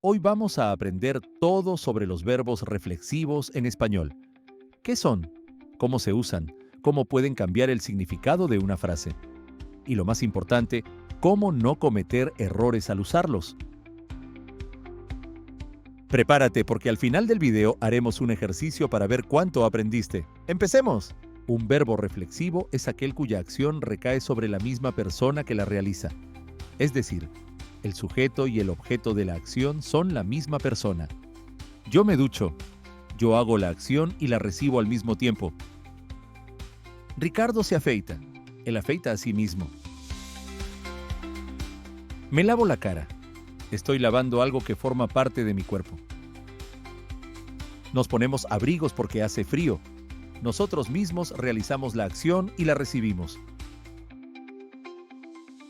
Hoy vamos a aprender todo sobre los verbos reflexivos en español. ¿Qué son? ¿Cómo se usan? ¿Cómo pueden cambiar el significado de una frase? Y lo más importante, ¿cómo no cometer errores al usarlos? Prepárate porque al final del video haremos un ejercicio para ver cuánto aprendiste. ¡Empecemos! Un verbo reflexivo es aquel cuya acción recae sobre la misma persona que la realiza. Es decir, el sujeto y el objeto de la acción son la misma persona. Yo me ducho. Yo hago la acción y la recibo al mismo tiempo. Ricardo se afeita. Él afeita a sí mismo. Me lavo la cara. Estoy lavando algo que forma parte de mi cuerpo. Nos ponemos abrigos porque hace frío. Nosotros mismos realizamos la acción y la recibimos.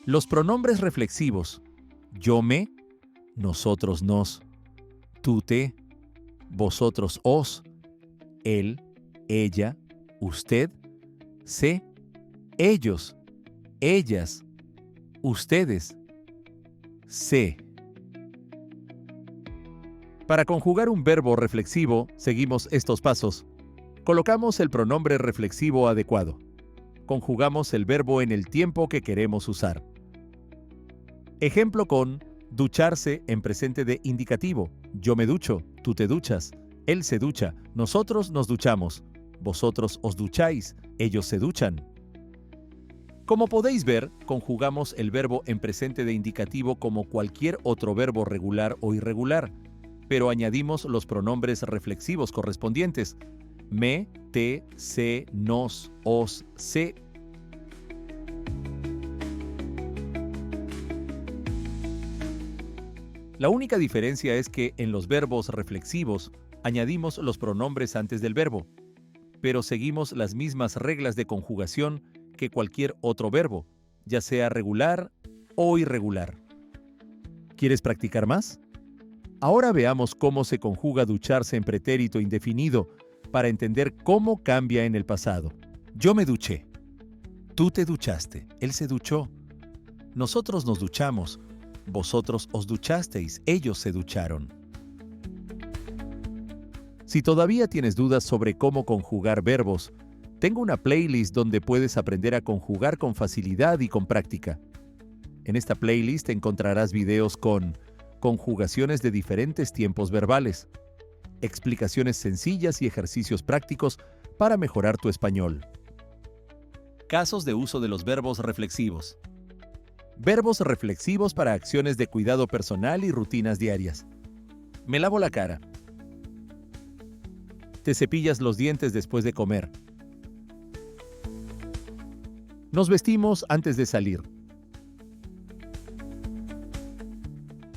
Los pronombres reflexivos: yo me, nosotros nos, tú te, vosotros os, él, ella, usted, se, ellos, ellas, ustedes, se. Para conjugar un verbo reflexivo, seguimos estos pasos. Colocamos el pronombre reflexivo adecuado. Conjugamos el verbo en el tiempo que queremos usar. Ejemplo con ducharse en presente de indicativo. Yo me ducho, tú te duchas, él se ducha, nosotros nos duchamos, vosotros os ducháis, ellos se duchan. Como podéis ver, conjugamos el verbo en presente de indicativo como cualquier otro verbo regular o irregular, pero añadimos los pronombres reflexivos correspondientes: me, te, se, nos, os, se. La única diferencia es que en los verbos reflexivos añadimos los pronombres antes del verbo, pero seguimos las mismas reglas de conjugación que cualquier otro verbo, ya sea regular o irregular. ¿Quieres practicar más? Ahora veamos cómo se conjuga ducharse en pretérito indefinido para entender cómo cambia en el pasado. Yo me duché. Tú te duchaste. Él se duchó. Nosotros nos duchamos. Vosotros os duchasteis. Ellos se ducharon. Si todavía tienes dudas sobre cómo conjugar verbos, tengo una playlist donde puedes aprender a conjugar con facilidad y con práctica. En esta playlist encontrarás videos con conjugaciones de diferentes tiempos verbales, explicaciones sencillas y ejercicios prácticos para mejorar tu español. Casos de uso de los verbos reflexivos. Verbos reflexivos para acciones de cuidado personal y rutinas diarias. Me lavo la cara. Te cepillas los dientes después de comer. Nos vestimos antes de salir.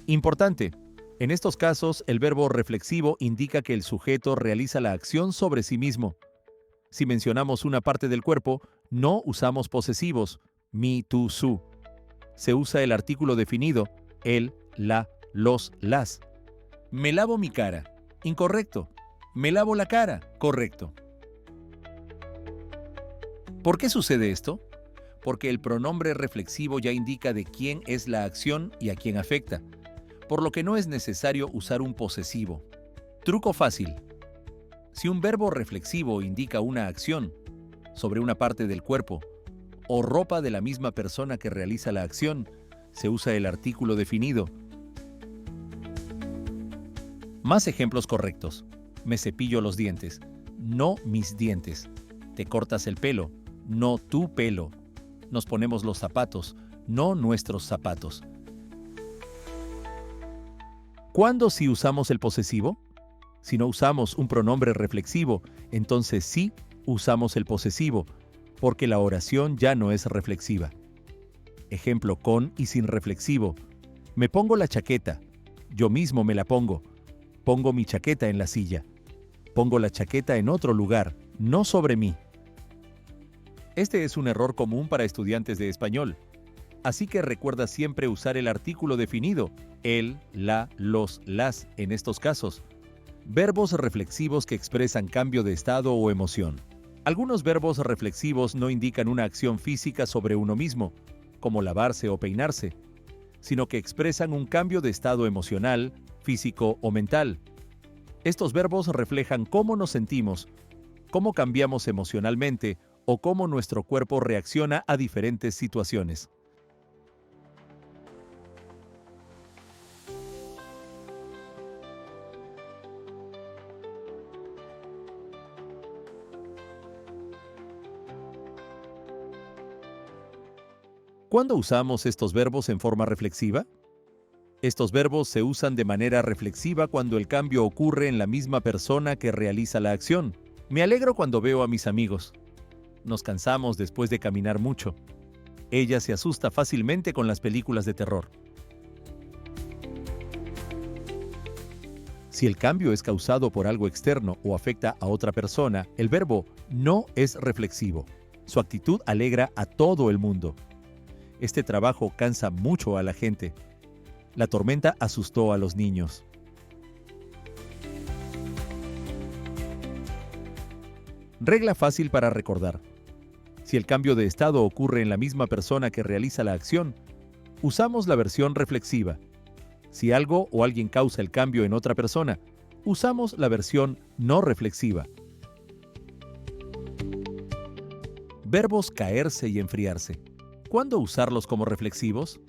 Importante: en estos casos, el verbo reflexivo indica que el sujeto realiza la acción sobre sí mismo. Si mencionamos una parte del cuerpo, no usamos posesivos, mi, tú, su. Se usa el artículo definido, él, la, los, las. Me lavo mi cara. Incorrecto. Me lavo la cara. Correcto. ¿Por qué sucede esto? Porque el pronombre reflexivo ya indica de quién es la acción y a quién afecta, por lo que no es necesario usar un posesivo. Truco fácil: si un verbo reflexivo indica una acción sobre una parte del cuerpo o ropa de la misma persona que realiza la acción, se usa el artículo definido. Más ejemplos correctos: me cepillo los dientes, no mis dientes. Te cortas el pelo, no tu pelo. Nos ponemos los zapatos, no nuestros zapatos. ¿Cuándo sí usamos el posesivo? Si no usamos un pronombre reflexivo, entonces sí usamos el posesivo, porque la oración ya no es reflexiva. Ejemplo con y sin reflexivo: me pongo la chaqueta. Yo mismo me la pongo. Pongo mi chaqueta en la silla. Pongo la chaqueta en otro lugar, no sobre mí. Este es un error común para estudiantes de español. Así que recuerda siempre usar el artículo definido, el, la, los, las, en estos casos. Verbos reflexivos que expresan cambio de estado o emoción. Algunos verbos reflexivos no indican una acción física sobre uno mismo, como lavarse o peinarse, sino que expresan un cambio de estado emocional, físico o mental. Estos verbos reflejan cómo nos sentimos, cómo cambiamos emocionalmente o cómo nuestro cuerpo reacciona a diferentes situaciones. ¿Cuándo usamos estos verbos en forma reflexiva? Estos verbos se usan de manera reflexiva cuando el cambio ocurre en la misma persona que realiza la acción. Me alegro cuando veo a mis amigos. Nos cansamos después de caminar mucho. Ella se asusta fácilmente con las películas de terror. Si el cambio es causado por algo externo o afecta a otra persona, el verbo no es reflexivo. Su actitud alegra a todo el mundo. Este trabajo cansa mucho a la gente. La tormenta asustó a los niños. Regla fácil para recordar. Si el cambio de estado ocurre en la misma persona que realiza la acción, usamos la versión reflexiva. Si algo o alguien causa el cambio en otra persona, usamos la versión no reflexiva. Verbos caerse y enfriarse. ¿Cuándo usarlos como reflexivos?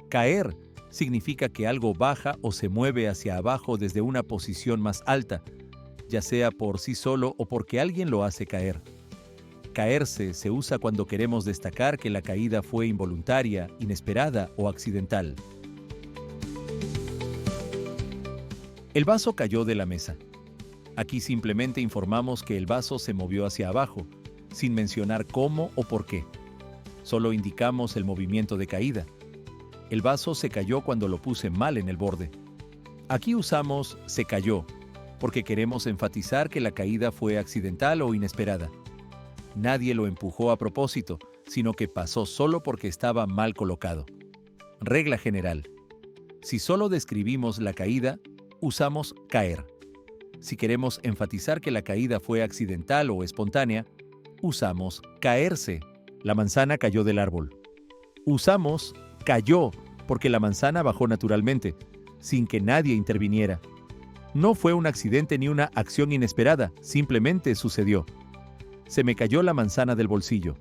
Caer significa que algo baja o se mueve hacia abajo desde una posición más alta, ya sea por sí solo o porque alguien lo hace caer. Caerse se usa cuando queremos destacar que la caída fue involuntaria, inesperada o accidental. El vaso cayó de la mesa. Aquí simplemente informamos que el vaso se movió hacia abajo, sin mencionar cómo o por qué. Solo indicamos el movimiento de caída. El vaso se cayó cuando lo puse mal en el borde. Aquí usamos se cayó, porque queremos enfatizar que la caída fue accidental o inesperada. Nadie lo empujó a propósito, sino que pasó solo porque estaba mal colocado. Regla general. Si solo describimos la caída, usamos caer. Si queremos enfatizar que la caída fue accidental o espontánea, usamos caerse. La manzana cayó del árbol. Usamos cayó porque la manzana bajó naturalmente, sin que nadie interviniera. No fue un accidente ni una acción inesperada, simplemente sucedió. Se me cayó la manzana del bolsillo.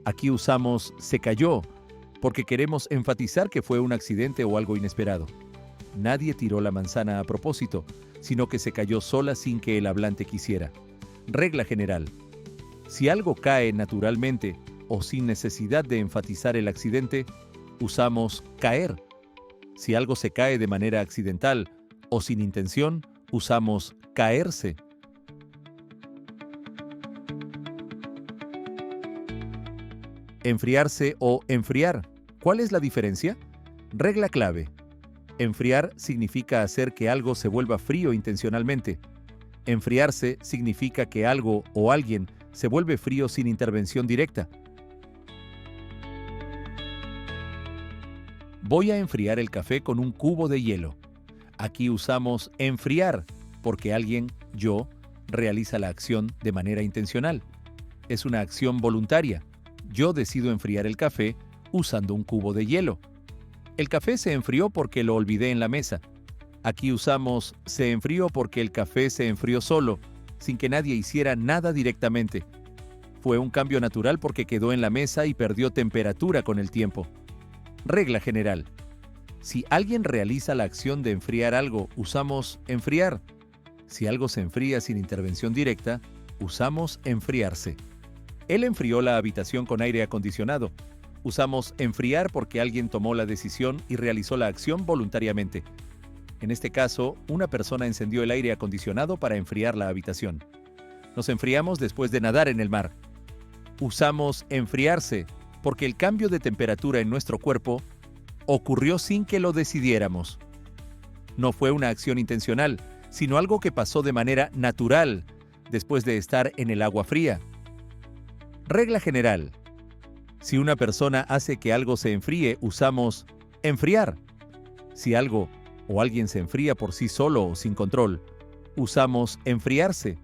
Aquí usamos se cayó porque queremos enfatizar que fue un accidente o algo inesperado. Nadie tiró la manzana a propósito, sino que se cayó sola sin que el hablante quisiera. Regla general. Si algo cae naturalmente o sin necesidad de enfatizar el accidente, usamos caer. Si algo se cae de manera accidental o sin intención, usamos caerse. Enfriarse o enfriar. ¿Cuál es la diferencia? Regla clave. Enfriar significa hacer que algo se vuelva frío intencionalmente. Enfriarse significa que algo o alguien se vuelve frío sin intervención directa. Voy a enfriar el café con un cubo de hielo. Aquí usamos enfriar porque alguien, yo, realiza la acción de manera intencional. Es una acción voluntaria. Yo decido enfriar el café usando un cubo de hielo. El café se enfrió porque lo olvidé en la mesa. Aquí usamos se enfrió porque el café se enfrió solo, sin que nadie hiciera nada directamente. Fue un cambio natural porque quedó en la mesa y perdió temperatura con el tiempo. Regla general. Si alguien realiza la acción de enfriar algo, usamos enfriar. Si algo se enfría sin intervención directa, usamos enfriarse. Él enfrió la habitación con aire acondicionado. Usamos enfriar porque alguien tomó la decisión y realizó la acción voluntariamente. En este caso, una persona encendió el aire acondicionado para enfriar la habitación. Nos enfriamos después de nadar en el mar. Usamos enfriarse porque el cambio de temperatura en nuestro cuerpo ocurrió sin que lo decidiéramos. No fue una acción intencional, sino algo que pasó de manera natural después de estar en el agua fría. Regla general. Si una persona hace que algo se enfríe, usamos enfriar. Si algo o alguien se enfría por sí solo o sin control, usamos enfriarse.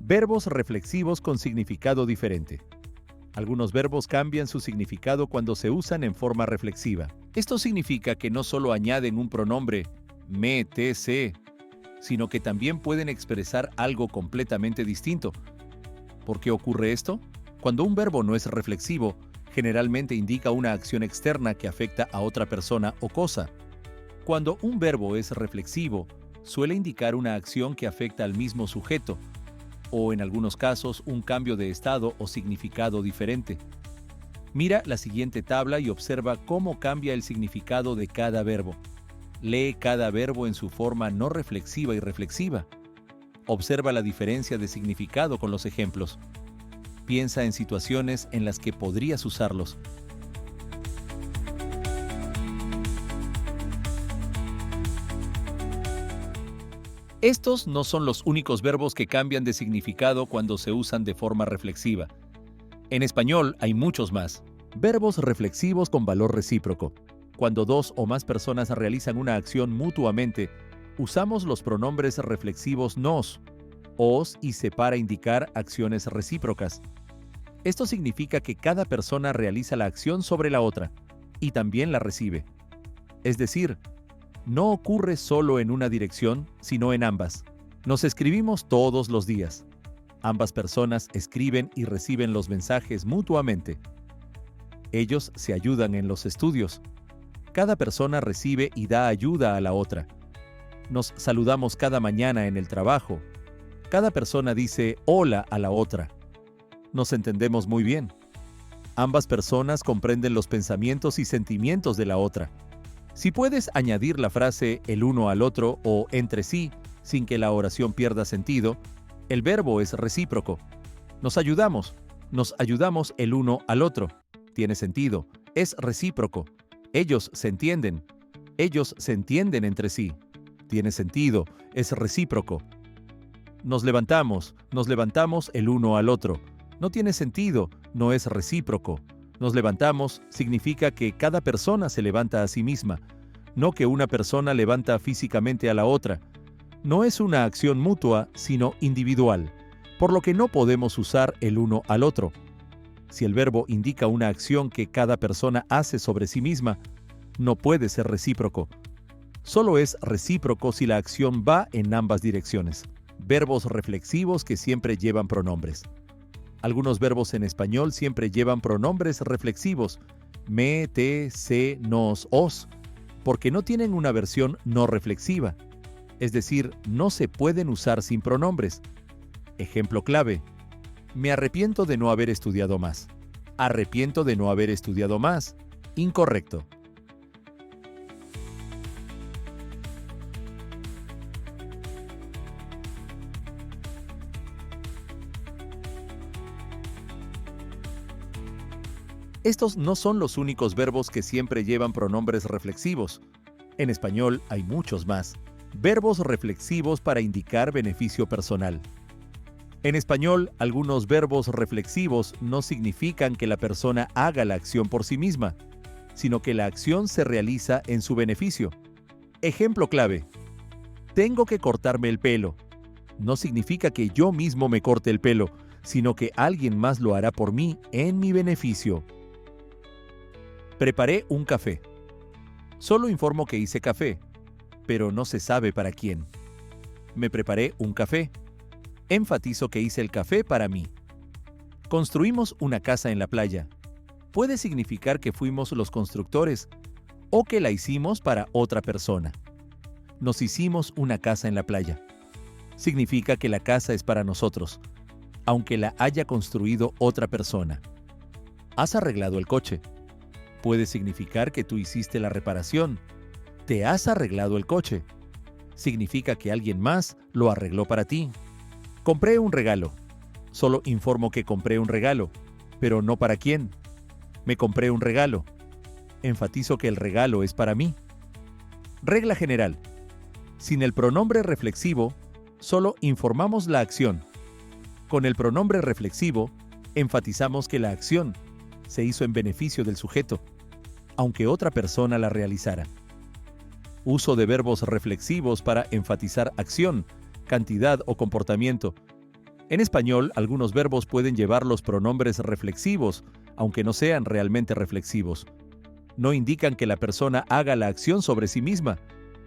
Verbos reflexivos con significado diferente. Algunos verbos cambian su significado cuando se usan en forma reflexiva. Esto significa que no solo añaden un pronombre me, te, se, sino que también pueden expresar algo completamente distinto. ¿Por qué ocurre esto? Cuando un verbo no es reflexivo, generalmente indica una acción externa que afecta a otra persona o cosa. Cuando un verbo es reflexivo, suele indicar una acción que afecta al mismo sujeto, o en algunos casos un cambio de estado o significado diferente. Mira la siguiente tabla y observa cómo cambia el significado de cada verbo. Lee cada verbo en su forma no reflexiva y reflexiva. Observa la diferencia de significado con los ejemplos. Piensa en situaciones en las que podrías usarlos. Estos no son los únicos verbos que cambian de significado cuando se usan de forma reflexiva. En español hay muchos más. Verbos reflexivos con valor recíproco. Cuando dos o más personas realizan una acción mutuamente, usamos los pronombres reflexivos nos, os y se para indicar acciones recíprocas. Esto significa que cada persona realiza la acción sobre la otra y también la recibe. Es decir, no ocurre solo en una dirección, sino en ambas. Nos escribimos todos los días. Ambas personas escriben y reciben los mensajes mutuamente. Ellos se ayudan en los estudios. Cada persona recibe y da ayuda a la otra. Nos saludamos cada mañana en el trabajo. Cada persona dice hola a la otra. Nos entendemos muy bien. Ambas personas comprenden los pensamientos y sentimientos de la otra. Si puedes añadir la frase el uno al otro o entre sí, sin que la oración pierda sentido, el verbo es recíproco. Nos ayudamos el uno al otro. Tiene sentido, es recíproco. Ellos se entienden entre sí. Tiene sentido, es recíproco. Nos levantamos el uno al otro. No tiene sentido, no es recíproco. Nos levantamos significa que cada persona se levanta a sí misma, no que una persona levanta físicamente a la otra. No es una acción mutua, sino individual, por lo que no podemos usar el uno al otro. Si el verbo indica una acción que cada persona hace sobre sí misma, no puede ser recíproco. Solo es recíproco si la acción va en ambas direcciones. Verbos reflexivos que siempre llevan pronombres. Algunos verbos en español siempre llevan pronombres reflexivos, me, te, se, nos, os, porque no tienen una versión no reflexiva. Es decir, no se pueden usar sin pronombres. Ejemplo clave. Me arrepiento de no haber estudiado más. Arrepiento de no haber estudiado más. Incorrecto. Estos no son los únicos verbos que siempre llevan pronombres reflexivos. En español hay muchos más. Verbos reflexivos para indicar beneficio personal. En español, algunos verbos reflexivos no significan que la persona haga la acción por sí misma, sino que la acción se realiza en su beneficio. Ejemplo clave. Tengo que cortarme el pelo. No significa que yo mismo me corte el pelo, sino que alguien más lo hará por mí en mi beneficio. Preparé un café. Solo informo que hice café, pero no se sabe para quién. Me preparé un café. Enfatizo que hice el café para mí. Construimos una casa en la playa. Puede significar que fuimos los constructores o que la hicimos para otra persona. Nos hicimos una casa en la playa. Significa que la casa es para nosotros, aunque la haya construido otra persona. Has arreglado el coche. Puede significar que tú hiciste la reparación. Te has arreglado el coche. Significa que alguien más lo arregló para ti. Compré un regalo. Solo informo que compré un regalo, pero no para quién. Me compré un regalo. Enfatizo que el regalo es para mí. Regla general. Sin el pronombre reflexivo, solo informamos la acción. Con el pronombre reflexivo, enfatizamos que la acción se hizo en beneficio del sujeto, aunque otra persona la realizara. Uso de verbos reflexivos para enfatizar acción, cantidad o comportamiento. En español, algunos verbos pueden llevar los pronombres reflexivos, aunque no sean realmente reflexivos. No indican que la persona haga la acción sobre sí misma,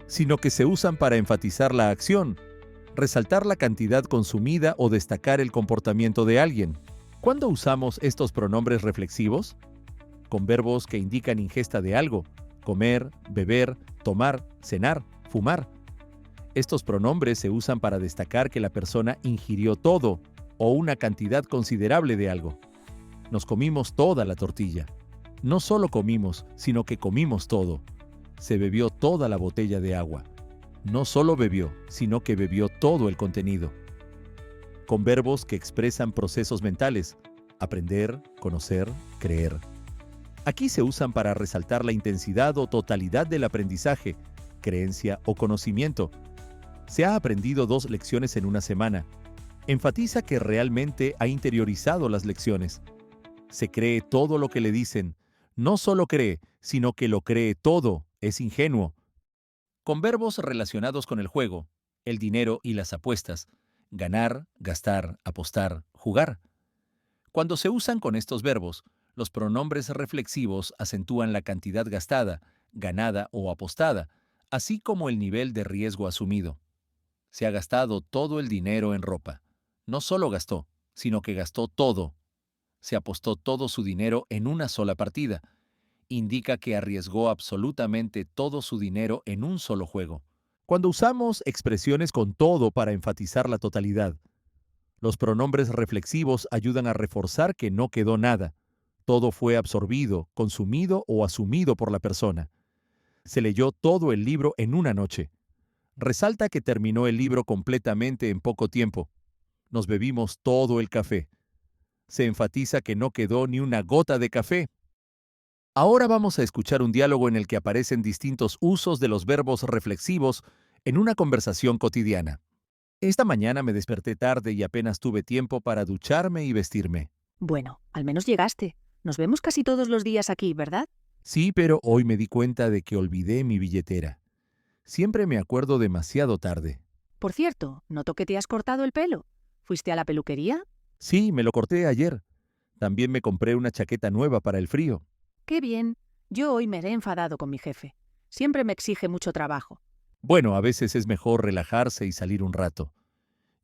sino que se usan para enfatizar la acción, resaltar la cantidad consumida o destacar el comportamiento de alguien. ¿Cuándo usamos estos pronombres reflexivos? Con verbos que indican ingesta de algo: comer, beber, tomar, cenar, fumar. Estos pronombres se usan para destacar que la persona ingirió todo o una cantidad considerable de algo. Nos comimos toda la tortilla. No solo comimos, sino que comimos todo. Se bebió toda la botella de agua. No solo bebió, sino que bebió todo el contenido. Con verbos que expresan procesos mentales: aprender, conocer, creer. Aquí se usan para resaltar la intensidad o totalidad del aprendizaje, creencia o conocimiento. Se ha aprendido 2 lecciones en una semana. Enfatiza que realmente ha interiorizado las lecciones. Se cree todo lo que le dicen. No solo cree, sino que lo cree todo. Es ingenuo. Con verbos relacionados con el juego, el dinero y las apuestas: ganar, gastar, apostar, jugar. Cuando se usan con estos verbos, los pronombres reflexivos acentúan la cantidad gastada, ganada o apostada, así como el nivel de riesgo asumido. Se ha gastado todo el dinero en ropa. No solo gastó, sino que gastó todo. Se apostó todo su dinero en una sola partida. Indica que arriesgó absolutamente todo su dinero en un solo juego. Cuando usamos expresiones con todo para enfatizar la totalidad, los pronombres reflexivos ayudan a reforzar que no quedó nada. Todo fue absorbido, consumido o asumido por la persona. Se leyó todo el libro en una noche. Resalta que terminó el libro completamente en poco tiempo. Nos bebimos todo el café. Se enfatiza que no quedó ni una gota de café. Ahora vamos a escuchar un diálogo en el que aparecen distintos usos de los verbos reflexivos en una conversación cotidiana. Esta mañana me desperté tarde y apenas tuve tiempo para ducharme y vestirme. Bueno, al menos llegaste. Nos vemos casi todos los días aquí, ¿verdad? Sí, pero hoy me di cuenta de que olvidé mi billetera. Siempre me acuerdo demasiado tarde. Por cierto, noto que te has cortado el pelo. ¿Fuiste a la peluquería? Sí, me lo corté ayer. También me compré una chaqueta nueva para el frío. ¡Qué bien! Yo hoy me he enfadado con mi jefe. Siempre me exige mucho trabajo. Bueno, a veces es mejor relajarse y salir un rato.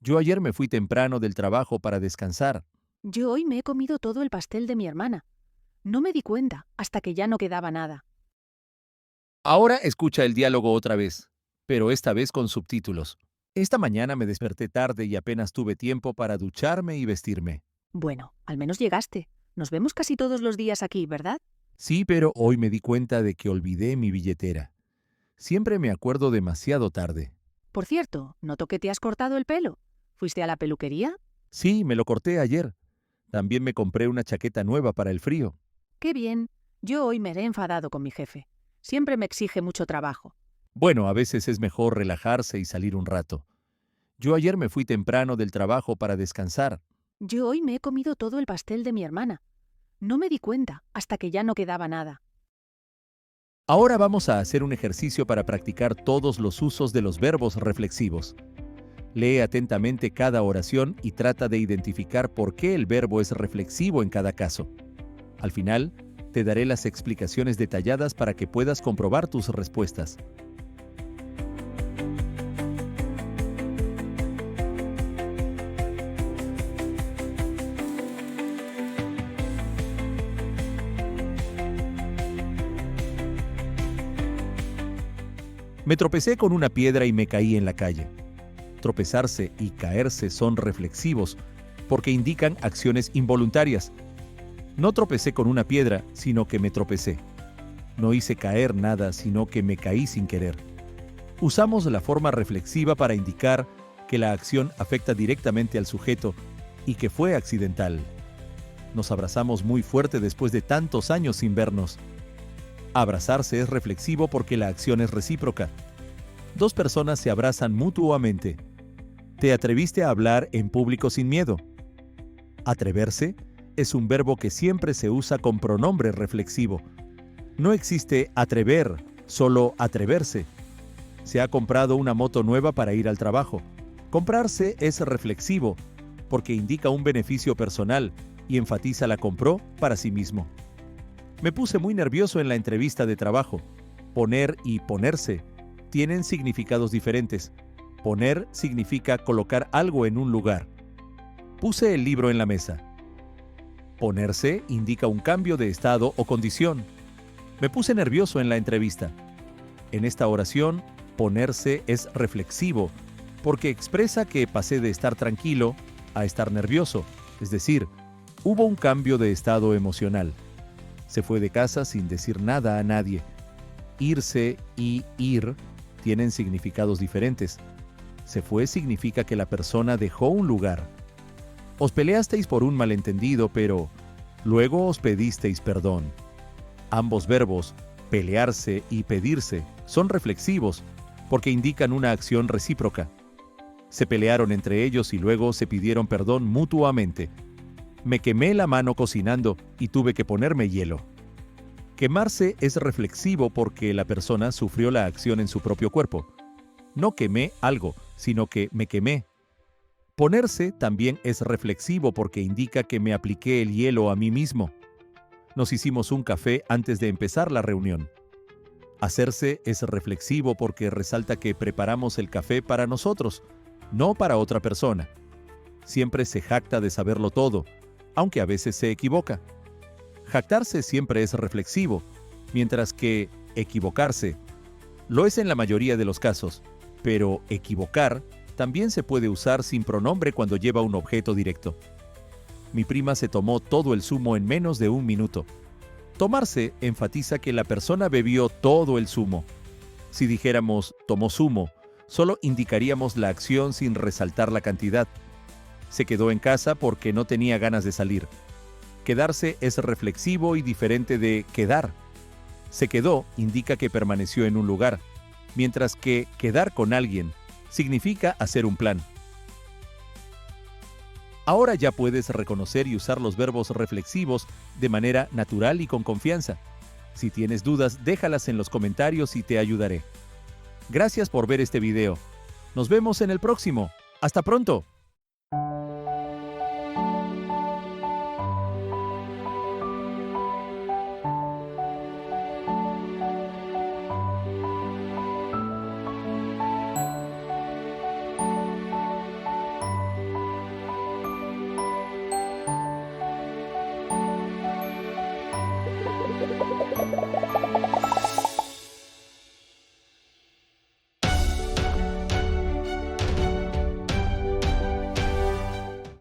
Yo ayer me fui temprano del trabajo para descansar. Yo hoy me he comido todo el pastel de mi hermana. No me di cuenta hasta que ya no quedaba nada. Ahora escucha el diálogo otra vez, pero esta vez con subtítulos. Esta mañana me desperté tarde y apenas tuve tiempo para ducharme y vestirme. Bueno, al menos llegaste. Nos vemos casi todos los días aquí, ¿verdad? Sí, pero hoy me di cuenta de que olvidé mi billetera. Siempre me acuerdo demasiado tarde. Por cierto, noto que te has cortado el pelo. ¿Fuiste a la peluquería? Sí, me lo corté ayer. También me compré una chaqueta nueva para el frío. ¡Qué bien! Yo hoy me he enfadado con mi jefe. Siempre me exige mucho trabajo. Bueno, a veces es mejor relajarse y salir un rato. Yo ayer me fui temprano del trabajo para descansar. Yo hoy me he comido todo el pastel de mi hermana. No me di cuenta hasta que ya no quedaba nada. Ahora vamos a hacer un ejercicio para practicar todos los usos de los verbos reflexivos. Lee atentamente cada oración y trata de identificar por qué el verbo es reflexivo en cada caso. Al final, te daré las explicaciones detalladas para que puedas comprobar tus respuestas. Me tropecé con una piedra y me caí en la calle. Tropezarse y caerse son reflexivos porque indican acciones involuntarias. No tropecé con una piedra, sino que me tropecé. No hice caer nada, sino que me caí sin querer. Usamos la forma reflexiva para indicar que la acción afecta directamente al sujeto y que fue accidental. Nos abrazamos muy fuerte después de tantos años sin vernos. Abrazarse es reflexivo porque la acción es recíproca. 2 personas se abrazan mutuamente. ¿Te atreviste a hablar en público sin miedo? Atreverse es un verbo que siempre se usa con pronombre reflexivo. No existe atrever, solo atreverse. Se ha comprado una moto nueva para ir al trabajo. Comprarse es reflexivo porque indica un beneficio personal y enfatiza la compró para sí mismo. Me puse muy nervioso en la entrevista de trabajo. Poner y ponerse tienen significados diferentes. Poner significa colocar algo en un lugar. Puse el libro en la mesa. Ponerse indica un cambio de estado o condición. Me puse nervioso en la entrevista. En esta oración, ponerse es reflexivo, porque expresa que pasé de estar tranquilo a estar nervioso, es decir, hubo un cambio de estado emocional. Se fue de casa sin decir nada a nadie. Irse y ir tienen significados diferentes. Se fue significa que la persona dejó un lugar. Os peleasteis por un malentendido, pero luego os pedisteis perdón. Ambos verbos, pelearse y pedirse, son reflexivos porque indican una acción recíproca. Se pelearon entre ellos y luego se pidieron perdón mutuamente. Me quemé la mano cocinando y tuve que ponerme hielo. Quemarse es reflexivo porque la persona sufrió la acción en su propio cuerpo. No quemé algo, sino que me quemé. Ponerse también es reflexivo porque indica que me apliqué el hielo a mí mismo. Nos hicimos un café antes de empezar la reunión. Hacerse es reflexivo porque resalta que preparamos el café para nosotros, no para otra persona. Siempre se jacta de saberlo todo, aunque a veces se equivoca. Jactarse siempre es reflexivo, mientras que equivocarse lo es en la mayoría de los casos, pero equivocar también se puede usar sin pronombre cuando lleva un objeto directo. Mi prima se tomó todo el zumo en menos de 1 minuto. Tomarse enfatiza que la persona bebió todo el zumo. Si dijéramos tomó zumo, solo indicaríamos la acción sin resaltar la cantidad. Se quedó en casa porque no tenía ganas de salir. Quedarse es reflexivo y diferente de quedar. Se quedó indica que permaneció en un lugar, mientras que quedar con alguien significa hacer un plan. Ahora ya puedes reconocer y usar los verbos reflexivos de manera natural y con confianza. Si tienes dudas, déjalas en los comentarios y te ayudaré. Gracias por ver este video. Nos vemos en el próximo. ¡Hasta pronto!